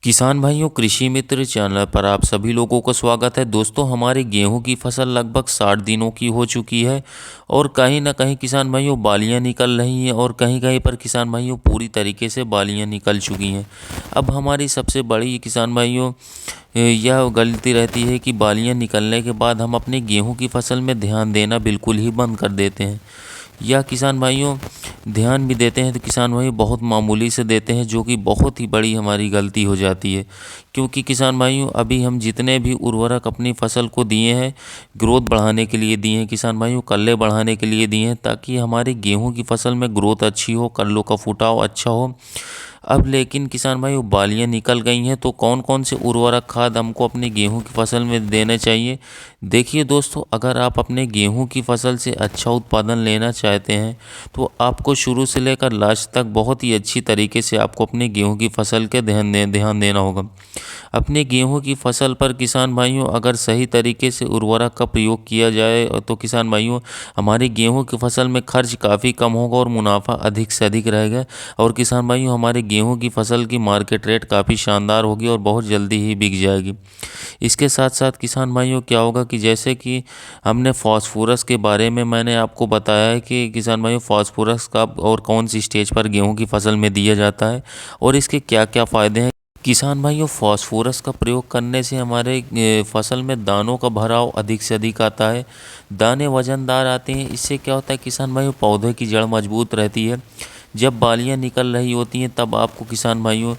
किसान भाइयों, कृषि मित्र चैनल पर आप सभी लोगों का स्वागत है। दोस्तों, हमारी गेहूं की फसल लगभग 60 दिनों की हो चुकी है और कहीं ना कहीं किसान भाइयों बालियां निकल रही हैं और कहीं कहीं पर किसान भाइयों पूरी तरीके से बालियां निकल चुकी हैं। अब हमारी सबसे बड़ी किसान भाइयों यह गलती रहती है कि बालियां निकलने के बाद हम अपने गेहूं की फसल में ध्यान देना बिल्कुल ही बंद कर देते हैं, या किसान भाइयों ध्यान भी देते हैं तो किसान भाई बहुत मामूली से देते हैं, जो कि बहुत ही बड़ी हमारी गलती हो जाती है। क्योंकि किसान भाइयों अभी हम जितने भी उर्वरक अपनी फसल को दिए हैं, ग्रोथ बढ़ाने के लिए दिए हैं, किसान भाइयों कल्ले बढ़ाने के लिए दिए हैं, ताकि हमारी गेहूं की फसल में ग्रोथ अच्छी हो, कल्लों का फुटाव अच्छा हो। अब लेकिन किसान भाई बालियाँ निकल गई हैं, तो कौन कौन से उर्वरक खाद हमको अपनी गेहूं की फसल में देने चाहिए। देखिए दोस्तों, अगर आप अपने गेहूं की फसल से अच्छा उत्पादन लेना चाहते हैं तो आपको शुरू से लेकर लास्ट तक बहुत ही अच्छी तरीके से आपको अपने गेहूं की फसल के ध्यान देना होगा। अपने गेहूं की फसल पर किसान भाइयों अगर सही तरीके से उर्वरक का प्रयोग किया जाए तो किसान भाइयों हमारी गेहूं की फसल में खर्च काफ़ी कम होगा और मुनाफा अधिक से अधिक रहेगा। और किसान भाइयों हमारे गेहूं की फसल की मार्केट रेट काफ़ी शानदार होगी और बहुत जल्दी ही बिक जाएगी। इसके साथ साथ किसान भाइयों क्या होगा कि जैसे कि हमने फास्फोरस के बारे में मैंने आपको बताया है कि किसान भाइयों फास्फोरस कब और कौन सी स्टेज पर गेहूं की फसल में दिया जाता है और इसके क्या क्या फ़ायदे हैं। किसान भाइयों फास्फोरस का प्रयोग करने से हमारे फसल में दानों का भराव अधिक से अधिक आता है, दाने वजनदार आते हैं। इससे क्या होता है किसान भाइयों पौधे की जड़ मजबूत रहती है। जब बालियां निकल रही होती हैं तब आपको किसान भाइयों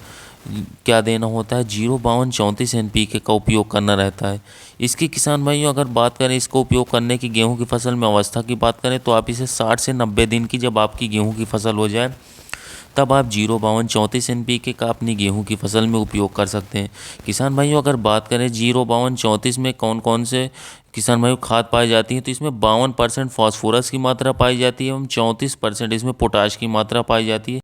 क्या देना होता है, 05234 NPK का उपयोग करना रहता है। इसकी किसान भाइयों अगर बात करें इसको उपयोग करने की गेहूं की फसल में अवस्था की बात करें तो आप इसे 60 से 90 दिन की जब आपकी गेहूं की फसल हो जाए तब आप 05234 NPK का अपनी गेहूं की फसल में उपयोग कर सकते हैं। किसान भाइयों अगर बात करें 05234 में कौन कौन से किसान भाइयों खाद पाई जाती है तो इसमें 52% फास्फोरस की मात्रा पाई जाती है एवं 34% इसमें पोटाश की मात्रा पाई जाती है।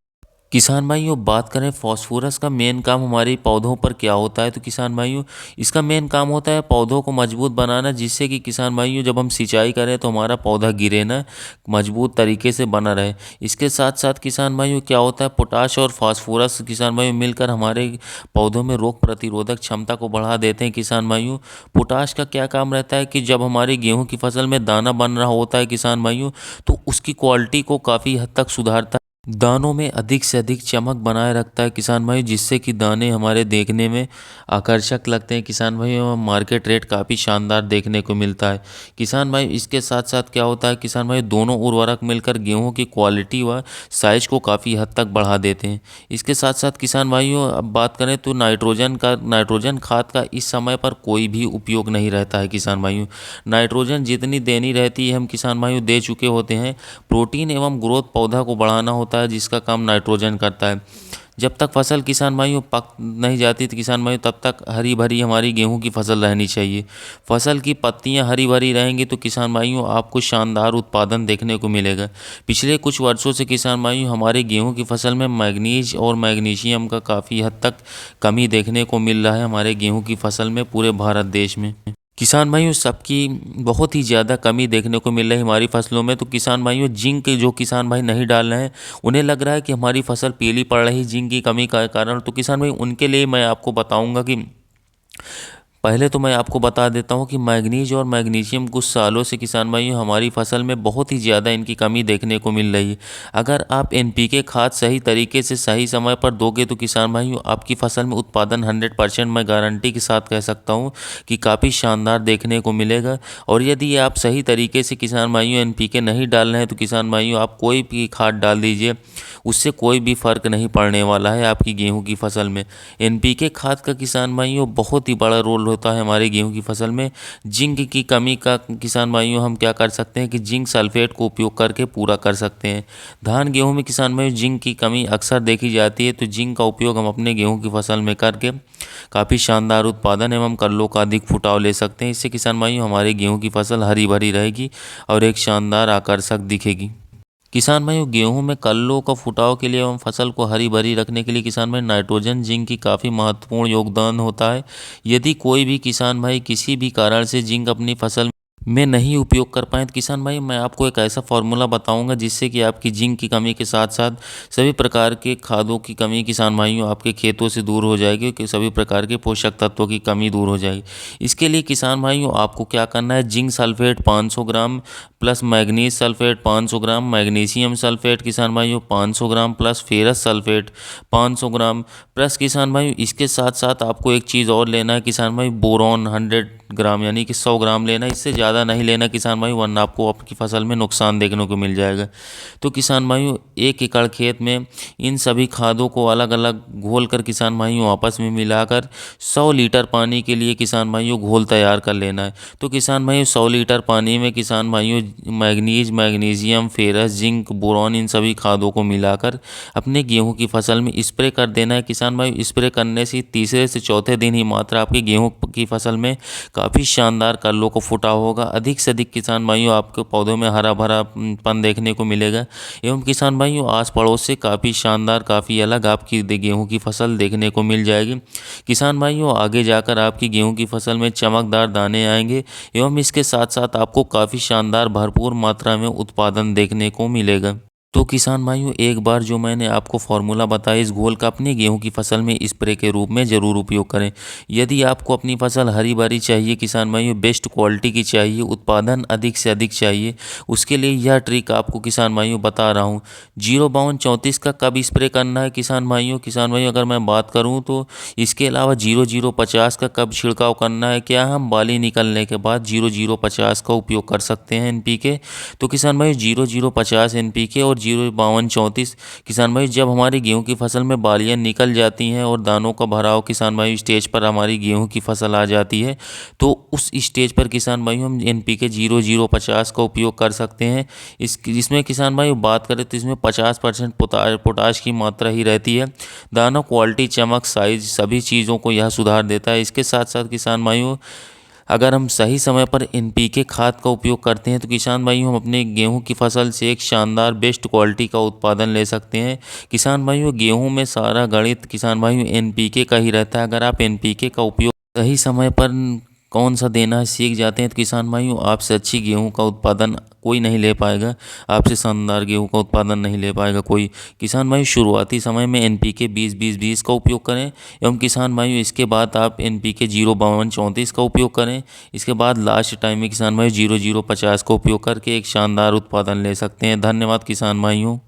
किसान भाइयों बात करें फास्फोरस का मेन काम हमारे पौधों पर क्या होता है तो किसान भाइयों इसका मेन काम होता है पौधों को मजबूत बनाना, जिससे कि किसान भाइयों जब हम सिंचाई करें तो हमारा पौधा गिरे ना, मजबूत तरीके से बना रहे। इसके साथ साथ किसान भाइयों क्या होता है पोटाश और फास्फोरस किसान भाइयों मिलकर हमारे पौधों में रोग प्रतिरोधक क्षमता को बढ़ा देते हैं। किसान भाइयों पोटाश का क्या काम रहता है कि जब हमारी गेहूँ की फसल में दाना बन रहा होता है किसान भाइयों तो उसकी क्वालिटी को काफ़ी हद तक सुधारता है, दानों में अधिक से अधिक चमक बनाए रखता है किसान भाई, जिससे कि दाने हमारे देखने में आकर्षक लगते हैं। किसान भाई मार्केट रेट काफ़ी शानदार देखने को मिलता है। किसान भाई इसके साथ साथ क्या होता है किसान भाई दोनों उर्वरक मिलकर गेहूं की क्वालिटी व साइज को काफ़ी हद तक बढ़ा देते हैं। इसके साथ साथ किसान भाइयों अब बात करें तो नाइट्रोजन खाद का इस समय पर कोई भी उपयोग नहीं रहता है। किसान भाइयों नाइट्रोजन जितनी देनी रहती है हम किसान भाइयों दे चुके होते हैं। प्रोटीन एवं ग्रोथ पौधा को बढ़ाना होता है जिसका काम नाइट्रोजन करता है। जब तक फसल किसान भाइयों पक नहीं जाती तो किसान भाइयों तब तक हरी भरी हमारी गेहूं की फसल रहनी चाहिए। फसल की पत्तियां हरी भरी रहेंगी तो किसान भाइयों आपको शानदार उत्पादन देखने को मिलेगा। पिछले कुछ वर्षों से किसान भाइयों हमारे गेहूं की फसल में मैग्नीज और मैग्नीशियम का काफ़ी हद तक कमी देखने को मिल रहा है हमारे गेहूं की फसल में पूरे भारत देश में। किसान भाइयों सबकी बहुत ही ज़्यादा कमी देखने को मिल रही है हमारी फसलों में। तो किसान भाइयों जिंक जो किसान भाई नहीं डाल रहे हैं उन्हें लग रहा है कि हमारी फसल पीली पड़ रही जिंक की कमी का कारण, तो किसान भाई उनके लिए मैं आपको बताऊंगा कि पहले तो मैं आपको बता देता हूं कि मैग्नीज और मैग्नीशियम कुछ सालों से किसान भाइयों हमारी फसल में बहुत ही ज़्यादा इनकी कमी देखने को मिल रही है। अगर आप NPK खाद सही तरीके से सही समय पर दोगे तो किसान भाइयों आपकी फसल में उत्पादन 100% मैं गारंटी के साथ कह सकता हूं कि काफ़ी शानदार देखने को मिलेगा। और यदि आप सही तरीके से किसान भाइयों NPK नहीं डाल रहे हैं तो किसान भाइयों आप कोई भी खाद डाल दीजिए, उससे कोई भी फ़र्क नहीं पड़ने वाला है आपकी गेहूँ की फसल में। NPK खाद का किसान भाइयों बहुत ही बड़ा रोल होता है हमारे गेहूं की फसल में। जिंक की कमी का किसान भाइयों हम क्या कर सकते हैं कि जिंक सल्फेट को उपयोग करके पूरा कर सकते हैं। धान गेहूं में किसान भाइयों जिंक की कमी अक्सर देखी जाती है, तो जिंक का उपयोग हम अपने गेहूं की फसल में करके काफ़ी शानदार उत्पादन एवं कल्लों का अधिक फुटाव ले सकते हैं। इससे किसान भाइयों हमारे गेहूँ की फसल हरी भरी रहेगी और एक शानदार आकर्षक दिखेगी। किसान भाइयों गेहूं में कल्लों का फुटाव के लिए एवं फसल को हरी भरी रखने के लिए किसान भाई नाइट्रोजन जिंक की काफ़ी महत्वपूर्ण योगदान होता है। यदि कोई भी किसान भाई किसी भी कारण से जिंक अपनी फसल में नहीं उपयोग कर पाएँ तो किसान भाई मैं आपको एक ऐसा फार्मूला बताऊंगा जिससे कि आपकी जिंक की कमी के साथ साथ सभी प्रकार के खादों की कमी किसान भाइयों आपके खेतों से दूर हो जाएगी कि सभी प्रकार के पोषक तत्वों की कमी दूर हो जाएगी। इसके लिए किसान भाइयों आपको क्या करना है, zinc sulphate 500 gram plus manganese sulphate 500 ग्राम, मैग्नीशियम सल्फेट किसान भाइयों 500 gram plus ferrous sulphate 500 gram plus किसान भाइयों इसके साथ साथ आपको एक चीज़ और लेना है किसान भाई, बोरॉन 100 ग्राम यानी कि 100 ग्राम लेना है, इससे ज़्यादा नहीं लेना किसान भाई वरना आपको आपकी फसल में नुकसान देखने को मिल जाएगा। तो किसान भाइयों 1 एकड़ खेत में इन सभी खादों को अलग अलग घोल कर किसान भाइयों आपस में मिलाकर 100 लीटर पानी के लिए किसान भाइयों घोल तैयार कर लेना है। तो किसान भाइयों 100 लीटर पानी में किसान भाइयों manganese, magnesium, ferrous, zinc, boron इन सभी खादों को मिलाकर अपने गेहूं की फसल में स्प्रे कर देना है। किसान भाई स्प्रे करने से तीसरे से चौथे दिन ही मात्रा आपकी गेहूं की फसल में काफ़ी शानदार कलरों को फुटा होगा। अधिक से अधिक किसान भाइयों आपके पौधों में हरा भरा पन देखने को मिलेगा एवं किसान भाइयों आस पड़ोस से काफ़ी शानदार, काफ़ी अलग आपकी गेहूं की फसल देखने को मिल जाएगी। किसान भाइयों आगे जाकर आपकी गेहूं की फसल में चमकदार दाने आएंगे एवं इसके साथ साथ आपको काफ़ी शानदार भरपूर मात्रा में उत्पादन देखने को मिलेगा। तो किसान भाइयों एक बार जो मैंने आपको फार्मूला बताया इस घोल का अपनी गेहूं की फसल में स्प्रे के रूप में ज़रूर उपयोग करें। यदि आपको अपनी फसल हरी भरी चाहिए किसान भाइयों, बेस्ट क्वालिटी की चाहिए, उत्पादन अधिक से अधिक चाहिए, उसके लिए यह ट्रिक आपको किसान भाइयों बता रहा हूँ। 05234 का कब स्प्रे करना है किसान भाइयों, अगर मैं बात करूँ तो इसके अलावा 0050 का कब छिड़काव करना है, क्या हम बाली निकलने के बाद 0050 का उपयोग कर सकते हैं NPK। तो किसान भाई 0050 NPK और 05234 किसान भाई जब हमारी गेहूं की फसल में बालियां निकल जाती हैं और दानों का भराव किसान भाई स्टेज पर हमारी गेहूं की फसल आ जाती है तो उस स्टेज पर किसान भाई हम NPK 0050 का उपयोग कर सकते हैं। इसमें किसान भाई बात करें तो इसमें 50% पोटाश की मात्रा ही रहती है। दानों क्वालिटी, चमक, साइज सभी चीज़ों को यह सुधार देता है। इसके साथ साथ किसान भाइयों अगर हम सही समय पर NPK खाद का उपयोग करते हैं तो किसान भाइयों हम अपने गेहूं की फसल से एक शानदार बेस्ट क्वालिटी का उत्पादन ले सकते हैं। किसान भाइयों गेहूं में सारा गणित किसान भाइयों NPK का ही रहता है। अगर आप NPK का उपयोग सही समय पर कौन सा देना है सीख जाते हैं तो किसान भाइयों आपसे अच्छी गेहूं का उत्पादन कोई नहीं ले पाएगा, आपसे शानदार गेहूं का उत्पादन नहीं ले पाएगा कोई। किसान भाई शुरुआती समय में NPK 20-20-20 का उपयोग करें एवं किसान भाइयों इसके बाद आप NPK 05234 का उपयोग करें। इसके बाद लास्ट टाइम में किसान भाई 0050 का उपयोग करके एक शानदार उत्पादन ले सकते हैं। धन्यवाद किसान भाइयों।